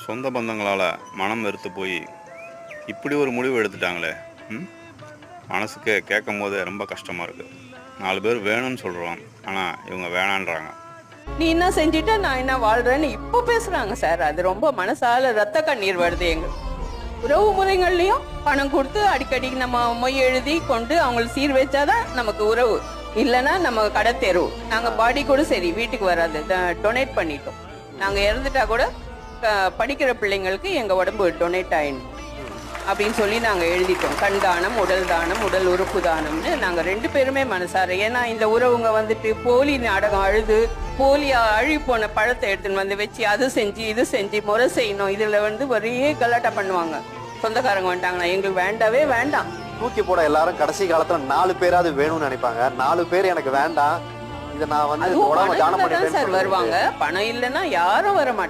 சொந்த பந்தங்களால் மனம் வெறுத்து போய் இப்படி ஒரு முடிவு எடுத்துட்டாங்களே. மனசுக்கு கேட்கும் போது ரொம்ப கஷ்டமாக இருக்குது. 4 பேர் வேணும்னு சொல்கிறோம், ஆனால் இவங்க வேணான்றாங்க. நீ என்ன செஞ்சுட்ட, நான் என்ன வாழ்றேன்னு இப்போ பேசுறாங்க சார். அது ரொம்ப மனசால ரத்த கண்ணீர் வருது. எங்க உறவு முறைகள்லையும் பணம் கொடுத்து அடிக்கடி நம்ம மொய் எழுதி கொண்டு அவங்களுக்கு சீர் வச்சாதான் நமக்கு உறவு, இல்லைன்னா நம்ம கடை தெருவு. நாங்கள் பாடி கூட சரி வீட்டுக்கு வராது, டொனேட் பண்ணிட்டோம். நாங்கள் இறந்துட்டா கூட படிக்கிற பிள்ளைங்களுக்கு எங்கள் உடம்பு டொனேட் ஆயிடணும் அப்படின்னு சொல்லி நாங்கள் எழுதிட்டோம். கண் தானம், உடல் தானம், உடல் உறுப்பு தானம்னு நாங்கள் 2 பேருமே மனசார. ஏன்னா இந்த உறவுங்க வந்துட்டு போலி நாடகம் அழுது போலியா அழி போன பழத்தை எடுத்துன்னு வந்து வச்சு அது செஞ்சு இது செஞ்சு முறை செய்யணும். இதில் ஒரே கலாட்டா பண்ணுவாங்க. சொந்தக்காரங்க வந்துட்டாங்கன்னா எங்களுக்கு வேண்டவே வேண்டாம். தூக்கி போட எல்லாரும் கடைசி காலத்துல 4 பேராவது வேணும்னு நினைப்பாங்க. 4 பேர் எனக்கு வேண்டாம், இதை நான் வந்து சார் வருவாங்க. பணம் இல்லைன்னா யாரும் வர மாட்டாங்க.